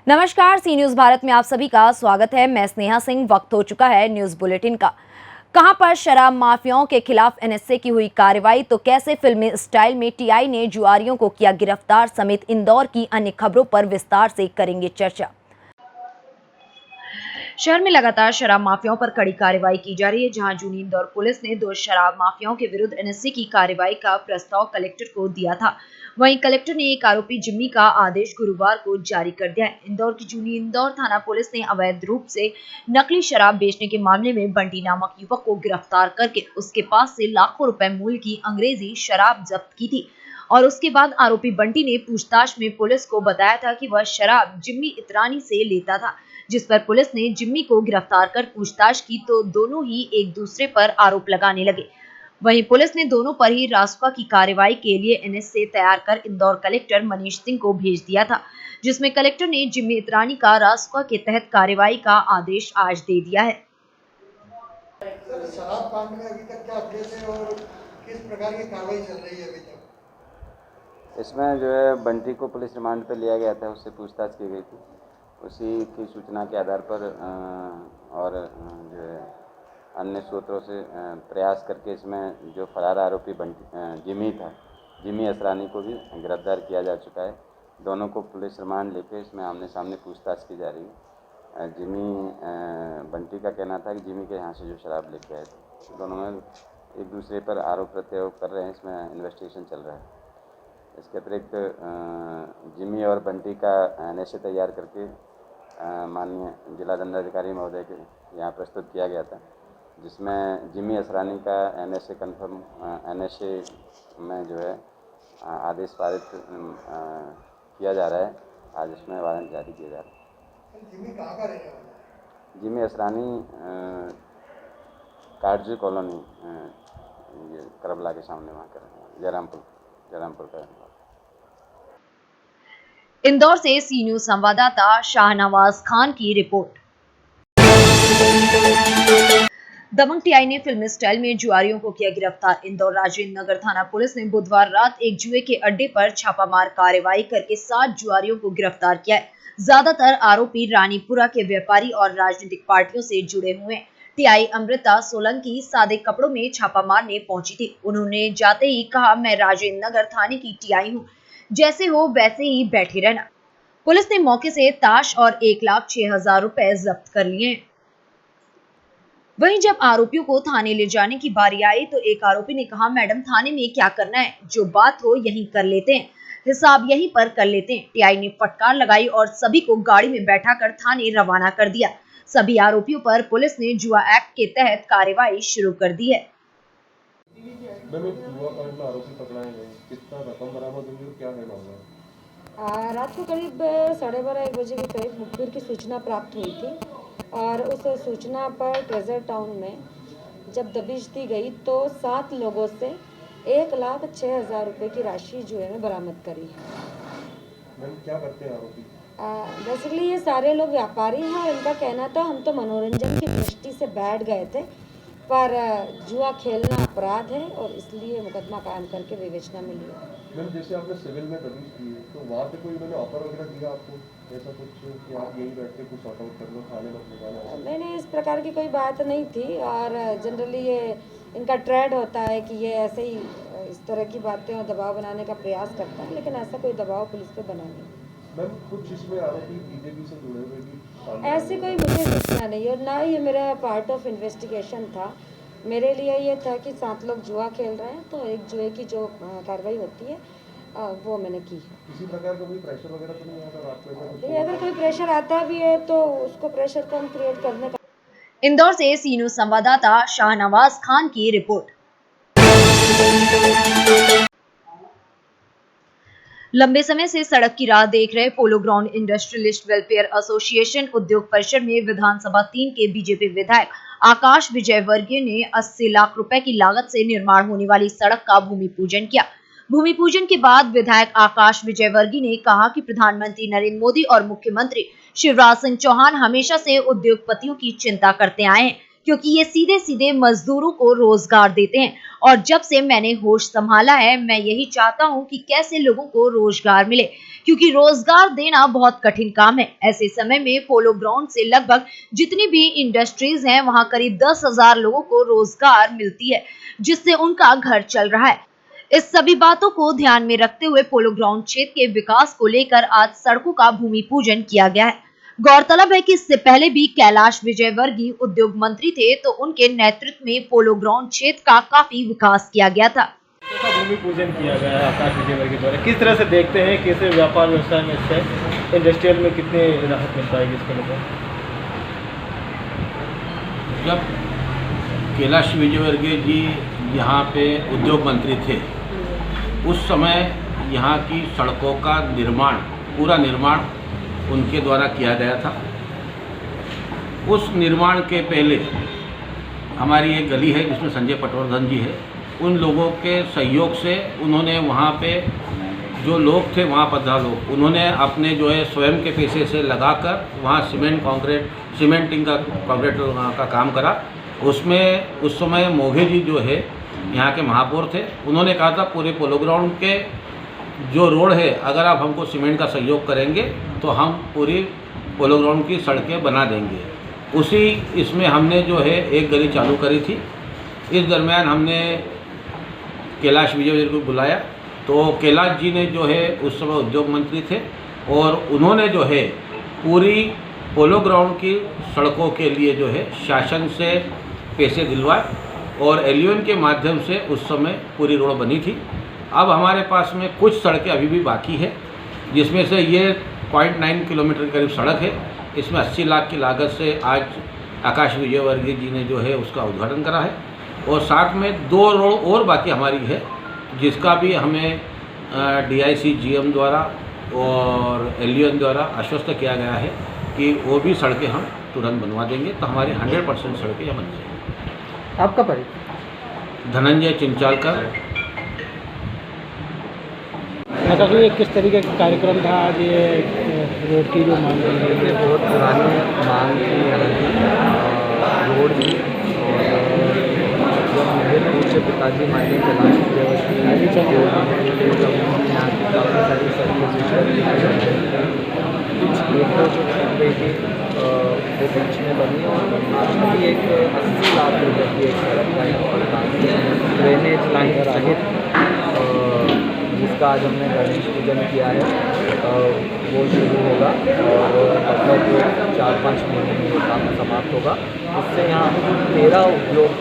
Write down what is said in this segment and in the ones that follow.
नमस्कार, सी न्यूज भारत में आप सभी का स्वागत है। मैं स्नेहा सिंह। वक्त हो चुका है न्यूज बुलेटिन का। कहां पर शराब माफियाओं के खिलाफ एनएसए की हुई कार्रवाई, तो कैसे फिल्मी स्टाइल में टीआई ने जुआरियों को किया गिरफ्तार, समेत इंदौर की अन्य खबरों पर विस्तार से करेंगे चर्चा। शहर में लगातार शराब माफियाओं पर कड़ी कार्रवाई की जा रही है। जहां जूनी इंदौर पुलिस ने 2 शराब माफियाओं के विरुद्ध एनएसए की कार्रवाई का प्रस्ताव कलेक्टर को दिया था, वहीं कलेक्टर ने एक आरोपी जिम्मी का आदेश गुरुवार को जारी कर दिया है। इंदौर की जूनी इंदौर थाना पुलिस ने अवैध रूप से नकली शराब बेचने के मामले में बंटी नामक युवक को गिरफ्तार करके उसके पास से लाखों रुपए मूल्य की अंग्रेजी शराब जब्त की थी। और उसके बाद आरोपी बंटी ने पूछताछ में पुलिस को बताया था कि वह शराब जिम्मी इतरानी से लेता था, जिस पर पुलिस ने जिम्मी को गिरफ्तार कर पूछताछ की तो दोनों ही एक दूसरे पर आरोप लगाने लगे। वहीं पुलिस ने दोनों पर ही रासुका की कार्रवाई के लिए एनएसए तैयार कर इंदौर कलेक्टर मनीष सिंह को भेज दिया था, जिसमें कलेक्टर ने जिम्मी इतरानी का रासुका के तहत कार्रवाई का आदेश आज दे दिया है। सर, शराब कांड में अभी तक क्या अपडेट है और किस प्रकार की कार्रवाई चल रही है अभी तक? इसमें जो है बंटी को पुलिस रिमांड पर लिया गया था, उससे पूछताछ की गई थी। उसी की सूचना के आधार पर और जो है अन्य स्रोतों से प्रयास करके इसमें जो फरार आरोपी जिमी असरानी को भी गिरफ्तार किया जा चुका है। दोनों को पुलिस रिमांड लेकर इसमें आमने सामने पूछताछ की जा रही है। बंटी का कहना था कि जिमी के यहाँ से जो शराब लेके आए थे, दोनों में एक दूसरे पर आरोप प्रत्यारोप कर रहे हैं। इसमें इन्वेस्टिगेशन चल रहा है। इसके अतिरिक्त जिमी और बंटी का एनएसए तैयार करके माननीय जिला दंडाधिकारी महोदय के यहाँ प्रस्तुत किया गया था, जिसमें जिमी असरानी का एनएसए कन्फर्म एनएसए में जो है आदेश पारित किया जा रहा है। आज इसमें वारंट जारी किया जा रहा है। जिमी कहाँ का रहने वाला है? जिमी असरानी काटजू कॉलोनी, ये करबला के सामने वहाँ का रहने वाला, जयरामपुर का रहने वाला। इंदौर से सी न्यूज संवाददाता शाहनवाज खान की रिपोर्ट। दबंग टीआई ने फिल्मी स्टाइल में जुआरियों को किया गिरफ्तार। इंदौर राजेंद्र नगर थाना पुलिस ने बुधवार रात एक जुए के अड्डे पर छापामार कार्रवाई करके 7 जुआरियों को गिरफ्तार किया है। ज्यादातर आरोपी रानीपुरा के व्यापारी और राजनीतिक पार्टियों से जुड़े हुए हैं। टीआई अमृता सोलंकी सादे कपड़ों में छापा मारने पहुंची थी। उन्होंने जाते ही कहा, मैं राजेंद्र नगर थाने की टीआई हूँ, जैसे हो वैसे ही बैठे रहना। पुलिस ने मौके से ताश और 1,06,000 रुपए जब्त कर लिए। वहीं जब आरोपियों को थाने ले जाने की बारी आई तो एक आरोपी ने कहा, मैडम थाने में क्या करना है, जो बात हो यहीं कर लेते हैं, हिसाब यहीं पर कर लेते हैं। टीआई ने फटकार लगाई और सभी को गाड़ी में बैठाकर थाने रवाना कर दिया। सभी आरोपियों पर पुलिस ने जुआ एक्ट के तहत कार्रवाई शुरू कर दी है। आरोपी पकड़ाए गए, कितना रकम बरामद हुई और क्या है मामला? रात को करीब 12:30-1 बजे के करीब मुखबिर की सूचना प्राप्त हुई थी और उस सूचना पर ट्रेजर टाउन में जब दबिश दी गई तो 7 लोगों से 1,06,000 रुपये की राशि जो है बरामद करी है। मैम, क्या करते हैं आरोपी? बेसिकली ये सारे लोग व्यापारी हैं और इनका कहना था हम तो मनोरंजन की दृष्टि से बैठ गए थे, पर जुआ खेलना अपराध है और इसलिए मुकदमा कायम करके विवेचना में लिया। मैम, जैसे आपने सिविल में दबिश दी है तो वहाँ पे कोई उन्होंने ऑफर वगैरह दिया आपको, ऐसा कुछ कि आप यहीं बैठ के कुछ सॉर्ट आउट कर लो, थाने मत निकालना? नहीं, इस प्रकार की कोई बात नहीं थी और जनरली ये इनका ट्रेड होता है कि ये ऐसे ही इस तरह की बातें और दबाव बनाने का प्रयास करता है, लेकिन ऐसा कोई दबाव पुलिस पे बना नहीं। मैम, कुछ इसमें आरोपी बीजेपी से जुड़े हुए भी ऐसी कोई मुझे सूचना नहीं और ना ये मेरा पार्ट ऑफ इन्वेस्टिगेशन था। मेरे लिए ये था कि 7 लोग जुआ खेल रहे हैं तो एक जुए की जो कार्रवाई होती है वो मैंने की है। किसी प्रकार का कोई प्रेशर वगैरह तो नहीं आता रात में? नहीं, अगर कोई प्रेशर आता भी है तो उसको प्रेशर को हम क्रिएट करने का। इंदौर से सी न्यूज संवाददाता शाहनवाज खान की रिपोर्ट। लंबे समय से सड़क की राह देख रहे polo ground industrialist welfare association उद्योग परिषद में विधानसभा 3 के बीजेपी विधायक आकाश विजयवर्गीय ने 80 लाख रुपए की लागत से निर्माण होने वाली सड़क का भूमि पूजन किया। भूमि पूजन के बाद विधायक आकाश विजयवर्गीय ने कहा कि प्रधानमंत्री नरेंद्र मोदी और मुख्यमंत्री शिवराज सिंह चौहान हमेशा से उद्योगपतियों की चिंता करते आए हैं, क्योंकि ये सीधे सीधे मजदूरों को रोजगार देते हैं और जब से मैंने होश संभाला है मैं यही चाहता हूं कि कैसे लोगों को रोजगार मिले, क्योंकि रोजगार देना बहुत कठिन काम है। ऐसे समय में पोलो ग्राउंड से लगभग जितनी भी इंडस्ट्रीज हैं वहां करीब 10,000 लोगों को रोजगार मिलती है, जिससे उनका घर चल रहा है। इस सभी बातों को ध्यान में रखते हुए पोलो ग्राउंड क्षेत्र के विकास को लेकर आज सड़कों का भूमि पूजन किया गया है। गौरतलब है कि इससे पहले भी कैलाश विजयवर्गीय उद्योग मंत्री थे, तो उनके नेतृत्व में पोलो ग्राउंड क्षेत्र का काफी विकास किया गया था। भूमि पूजन किया गया है आकाश विजयवर्गीय द्वारा। किस तरह से देखते हैं कि इसे व्यापार व्यवसाय में, इससे इंडस्ट्रियल में कितनी राहत मिल पाएगी इसको लेकर? जब कैलाश विजयवर्गीय जी यहाँ पे उद्योग मंत्री थे उस समय यहाँ की सड़कों का निर्माण, पूरा निर्माण उनके द्वारा किया गया था। उस निर्माण के पहले हमारी एक गली है जिसमें संजय पटवर्धन जी है, उन लोगों के सहयोग से उन्होंने वहाँ पे जो लोग थे, वहाँ 15 लोग, उन्होंने अपने जो है स्वयं के पैसे से लगाकर वहाँ सीमेंटिंग का कंक्रीट का काम करा। उसमें उस समय मोघे जी जो है यहाँ के महापौर थे, उन्होंने कहा था पूरे पोलो ग्राउंड के जो रोड है अगर आप हमको सीमेंट का सहयोग करेंगे तो हम पूरी पोलो ग्राउंड की सड़कें बना देंगे। उसी इसमें हमने जो है एक गली चालू करी थी। इस दरमियान हमने कैलाश विजयवर्गीय को बुलाया, तो कैलाश जी ने जो है उस समय उद्योग मंत्री थे और उन्होंने जो है पूरी पोलो ग्राउंड की सड़कों के लिए जो है शासन से पैसे दिलवाए और एलियन के माध्यम से उस समय पूरी रोड बनी थी। अब हमारे पास में कुछ सड़कें अभी भी बाकी है, जिसमें से ये 0.9 किलोमीटर के करीब सड़क है। इसमें 80 लाख की लागत से आज आकाश विजयवर्गीय जी ने जो है उसका उद्घाटन करा है और साथ में 2 रोड और बाकी हमारी है, जिसका भी हमें DIC GM द्वारा और एलियन द्वारा आश्वस्त किया गया है कि वो भी सड़कें हम तुरंत बनवा देंगे, तो हमारी 100% सड़कें यहाँ बन जाएंगी। आपका परिचय? धनंजय चिंचालकर। अच्छा, तो ये किस तरीके का कार्यक्रम था आज? ये रोड की जो मांग है, ये बहुत पुरानी मांग थी यहाँ की रोड की, और जब मेरे पूछे पिताजी मायने कैलाश विजयवर्गीय जब यहाँ की काफ़ी सारी सर्विस कुछ एक तो जो छूट गई थी वो बीच में बनी, और अभी एक 80 लाख रुपये की एक सड़क का यहाँ पर काम, ड्रेनेज लाइन सहित, जिसका आज हमने गणेश पूजन किया है, वो शुरू होगा और लगभग 4-5 महीने में वो काम समाप्त होगा। इससे यहाँ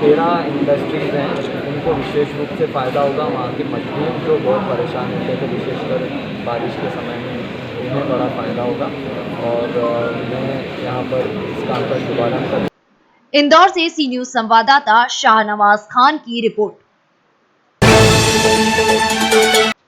13 इंडस्ट्रीज़ हैं, उनको विशेष रूप से फ़ायदा होगा। वहाँ के मजदूर जो बहुत परेशान होते थे विशेषकर बारिश के समय में, उन्हें बड़ा फ़ायदा होगा और मैं यहाँ पर इस काम का शुभारंभ कर। इंदौर से सी न्यूज़ संवाददाता शाहनवाज खान की रिपोर्ट।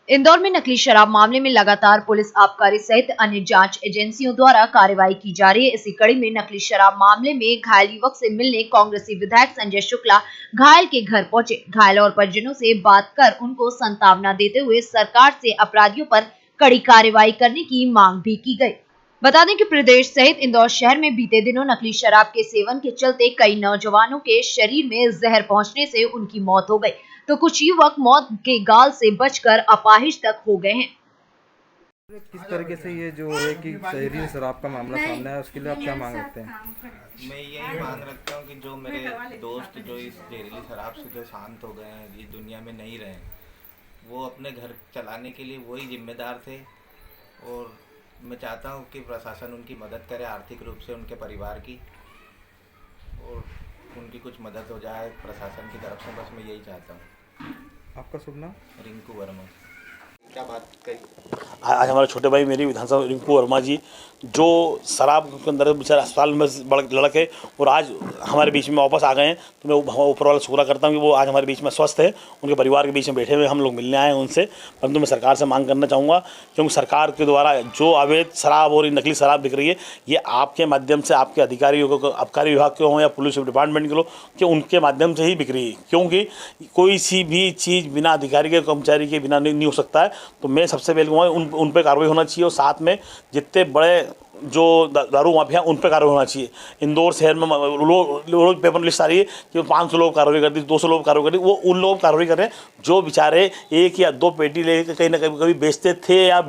इंदौर में नकली शराब मामले में लगातार पुलिस, आबकारी सहित अन्य जांच एजेंसियों द्वारा कार्रवाई की जा रही है। इसी कड़ी में नकली शराब मामले में घायल युवक से मिलने कांग्रेसी विधायक संजय शुक्ला घायल के घर पहुंचे। घायल और परिजनों से बात कर उनको सांत्वना देते हुए सरकार से अपराधियों पर कड़ी कार्रवाई करने की मांग भी की गई। बता दें कि प्रदेश सहित इंदौर शहर में बीते दिनों नकली शराब के सेवन के चलते कई नौजवानों के शरीर में जहर पहुंचने से उनकी मौत हो गई, तो कुछ युवक मौत के गाल से बचकर अपाहिज तक हो गए हैं। किस तरीके से ये जो है कि शहरी शराब का मामला सामने आया, उसके लिए आप क्या मांग रखते हैं? मैं यही मांग रखता हूँ कि जो मेरे दोस्त जो इस जहरीली शराब से जो शांत हो गए हैं, इस दुनिया में नहीं रहे, वो अपने घर चलाने के लिए वही जिम्मेदार थे, और मैं चाहता हूँ कि प्रशासन उनकी मदद करे आर्थिक रूप से, उनके परिवार की, और उनकी कुछ मदद हो जाए प्रशासन की तरफ से, बस मैं यही चाहता हूँ। आपका शुभ नाम? रिंकू वर्मा। क्या बात कही? आज हमारे छोटे भाई मेरी विधानसभा रिंकू वर्मा जी, जो शराब के अंदर बेचारे अस्पताल में लड़के और आज हमारे बीच में वापस आ गए हैं, तो मैं ऊपर वाला शुक्र करता हूं कि वो आज हमारे बीच में स्वस्थ है। उनके परिवार के बीच में बैठे हुए हम लोग मिलने आए हैं उनसे। परंतु मैं सरकार से मांग करना चाहूँगा, क्योंकि सरकार के द्वारा जो अवैध शराब और नकली शराब बिक रही है, ये आपके माध्यम से आपके अधिकारियों को, आबकारी विभाग के हों या पुलिस डिपार्टमेंट के लोग, कि उनके माध्यम से ही बिक रही है, क्योंकि कोई सी भी चीज़ बिना अधिकारी के, कर्मचारी के बिना नहीं हो सकता है। तो मैं सबसे पहले कहूँगा उन पर कार्रवाई होना चाहिए, और साथ में जितने बड़े जो दारू माफिया उन पर कार्रवाई होना चाहिए। इंदौर शहर में लोग पेपर लिस्ट आ रही है कि 500 लोग कार्रवाई कर दी, 200 लोग कार्रवाई कर दी, वो उन लोग कार्रवाई कर रहे हैं जो बेचारे 1 या 2 पेटी लेकर कहीं ना कभी बेचते थे या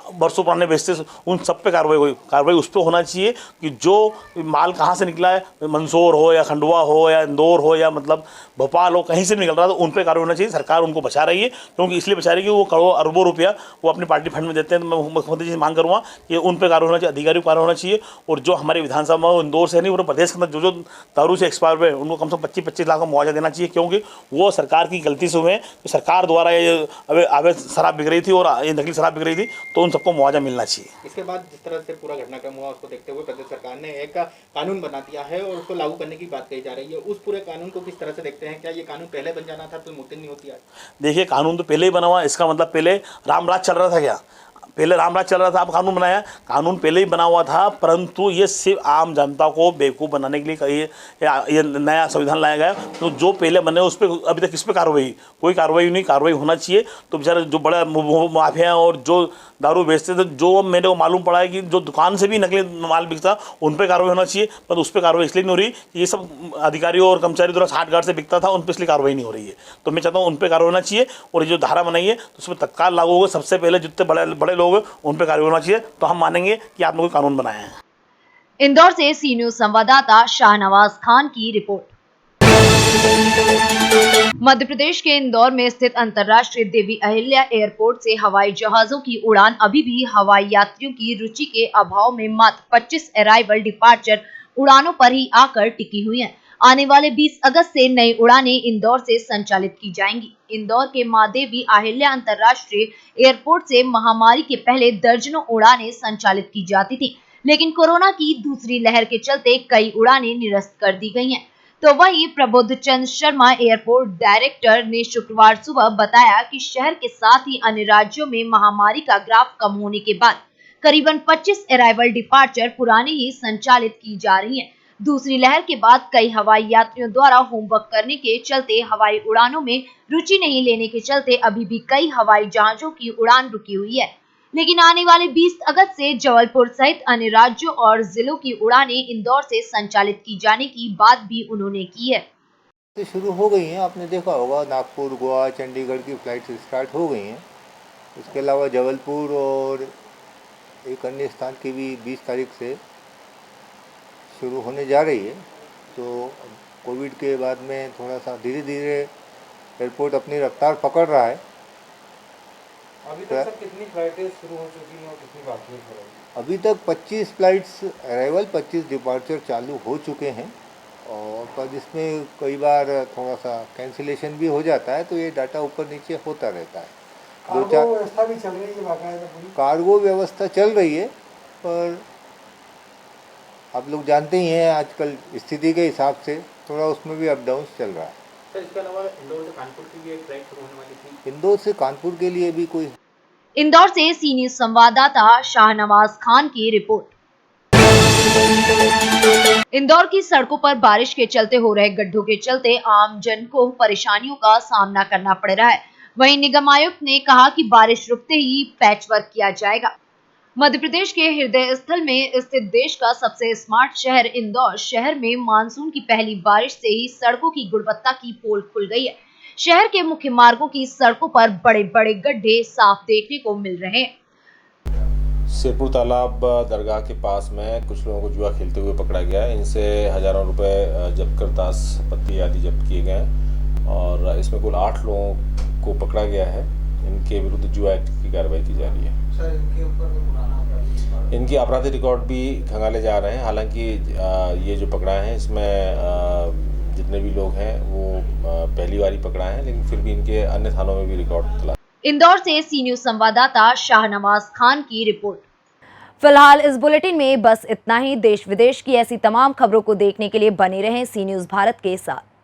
बरसों पुराने बेचते, उन सब पे कार्रवाई उस पर होना चाहिए कि जो माल कहाँ से निकला है, मंदसौर हो या खंडवा हो या इंदौर हो या मतलब भोपाल हो, कहीं से निकल रहा है तो उन पर कार्रवाई होना चाहिए। सरकार उनको बचा रही है, क्योंकि इसलिए बचा रही है कि वो करोड़ों अरबों रुपया वो अपनी पार्टी फंड में देते हैं। तो मैं मुख्यमंत्री जी से मांग करूँगा कि उन पर कार्रवाई होना चाहिए, अधिकारियों पर कार्रवाई होना चाहिए। और जो हमारे विधानसभा में इंदौर से नहीं पूरे प्रदेश के अंदर जो दारू से एक्सपायर हुए उनको कम से कम 25-25 लाख का मुआवजा देना चाहिए, क्योंकि वो सरकार की गलती से हुए हैं। तो सरकार द्वारा ये अवैध शराब बिक रही थी और ये नकली शराब बिक रही थी, तो उन सबको मुआवजा मिलना चाहिए। इसके बाद जिस तरह से पूरा घटनाक्रम हुआ उसको देखते हुए प्रदेश सरकार ने एक कानून बना दिया है और उसको लागू करने की बात कही जा रही है। उस पूरे कानून को किस तरह से देखते हैं? क्या ये कानून पहले बन जाना था तो मुमकिन नहीं होती? देखिए, कानून तो पहले ही बना हुआ, इसका मतलब पहले रामराज चल रहा था क्या? पहले रामराज चल रहा था, अब कानून बनाया। कानून पहले ही बना हुआ था, परंतु ये सिर्फ आम जनता को बेवकूफ़ बनाने के लिए ये नया संविधान लाया गया। तो जो पहले बने उस पर अभी तक किस पे कार्रवाई? कोई कार्रवाई नहीं। कार्रवाई होना चाहिए। तो बेचारे जो बड़े माफिया और जो दारू बेचते थे, जो मेरे को मालूम पड़ा है कि जो दुकान से भी नकली माल बिकता, उन पर कार्रवाई होना चाहिए। पर उस पर कार्रवाई इसलिए नहीं हो रही कि ये सब अधिकारियों और कर्मचारी द्वारा साठगांठ से बिकता था, उन पर इसलिए कार्रवाई नहीं हो रही है। तो मैं चाहता हूँ उन पर कार्रवाई होना चाहिए और ये जो धारा बनाई है तो उसमें तत्काल लागू होगा। सबसे पहले जितने बड़े लोग हैं उन पर कार्रवाई होना चाहिए, तो हम मानेंगे कि आपने कोई कानून बनाया है। इंदौर से सी न्यूज संवाददाता शाहनवाज खान की रिपोर्ट। मध्य प्रदेश के इंदौर में स्थित अंतर्राष्ट्रीय देवी अहिल्या एयरपोर्ट से हवाई जहाजों की उड़ान अभी भी हवाई यात्रियों की रुचि के अभाव में मात्र 25 अराइवल डिपार्चर उड़ानों पर ही आकर टिकी हुई हैं। आने वाले 20 अगस्त से नई उड़ानें इंदौर से संचालित की जाएंगी। इंदौर के मां देवी अहिल्या अंतर्राष्ट्रीय एयरपोर्ट से महामारी के पहले दर्जनों उड़ानें संचालित की जाती थी, लेकिन कोरोना की दूसरी लहर के चलते कई उड़ानें निरस्त कर दी गई हैं। तो वहीं प्रबोध चंद शर्मा एयरपोर्ट डायरेक्टर ने शुक्रवार सुबह बताया कि शहर के साथ ही अन्य राज्यों में महामारी का ग्राफ कम होने के बाद करीबन 25 अराइवल डिपार्चर पुराने ही संचालित की जा रही हैं। दूसरी लहर के बाद कई हवाई यात्रियों द्वारा होमवर्क करने के चलते हवाई उड़ानों में रुचि नहीं लेने के चलते अभी भी कई हवाई जहाजों की उड़ान रुकी हुई है। लेकिन आने वाले 20 अगस्त से जबलपुर सहित अन्य राज्यों और जिलों की उड़ानें इंदौर से संचालित की जाने की बात भी उन्होंने की है। शुरू हो गई हैं, आपने देखा होगा नागपुर, गोवा, चंडीगढ़ की फ्लाइट्स स्टार्ट हो गई हैं। इसके अलावा जबलपुर और एक अन्य स्थान की भी 20 तारीख से शुरू होने जा रही है। तो कोविड के बाद में थोड़ा सा धीरे धीरे एयरपोर्ट अपनी रफ्तार पकड़ रहा है। अभी तक सर कितनी फ्लाइटें शुरू हो चुकी हैं और कितनी बाकी हैं? अभी तक 25 फ्लाइट्स अराइवल, 25 डिपार्चर चालू हो चुके हैं और पर जिसमें कई बार थोड़ा सा कैंसिलेशन भी हो जाता है, तो ये डाटा ऊपर नीचे होता रहता है। कार्गो व्यवस्था भी चल रही है बाकायदा पूरी? कार्गो व्यवस्था चल रही है, पर आप लोग जानते ही हैं आजकल स्थिति के हिसाब से थोड़ा उसमें भी अप डाउन चल रहा है। सर, इसके अलावा इंदौर से कानपुर की भी एक फ्लाइट शुरू होने वाली थी। इंदौर से कानपुर के लिए भी कोई। इंदौर से सी न्यूज संवाददाता शाहनवाज खान की रिपोर्ट। इंदौर की सड़कों पर बारिश के चलते हो रहे गड्ढों के चलते आम जन को परेशानियों का सामना करना पड़ रहा है। वहीं निगम आयुक्त ने कहा कि बारिश रुकते ही पैचवर्क किया जाएगा। मध्य प्रदेश के हृदय स्थल में स्थित देश का सबसे स्मार्ट शहर इंदौर शहर में मानसून की पहली बारिश से ही सड़कों की गुणवत्ता की पोल खुल गई है। शहर के मुख्य मार्गों की सड़कों पर बड़े बड़े गड्ढे साफ देखने को मिल रहे हैं। सिरपुर तालाब दरगाह के पास में कुछ लोगों को जुआ खेलते हुए पकड़ा गया है। इनसे हजारों रुपए जब्त कर दास पत्ती आदि जब्त किए गए हैं और इसमें कुल 8 लोगों को पकड़ा गया है। इनके विरुद्ध जुआ एक्ट की कार्रवाई की जा रही है। सर, इनके ऊपर इनकी आपराधिक रिकॉर्ड भी खंगाले जा रहे हैं। हालांकि ये जो पकड़ा है इसमें जितने भी लोग हैं वो पहली बार ही पकड़ा है, लेकिन फिर भी इनके अन्य थानों में भी रिकॉर्ड तलाश। इंदौर से सी न्यूज संवाददाता शाहनवाज खान की रिपोर्ट। फिलहाल इस बुलेटिन में बस इतना ही। देश विदेश की ऐसी तमाम खबरों को देखने के लिए बने रहें सी न्यूज भारत के साथ।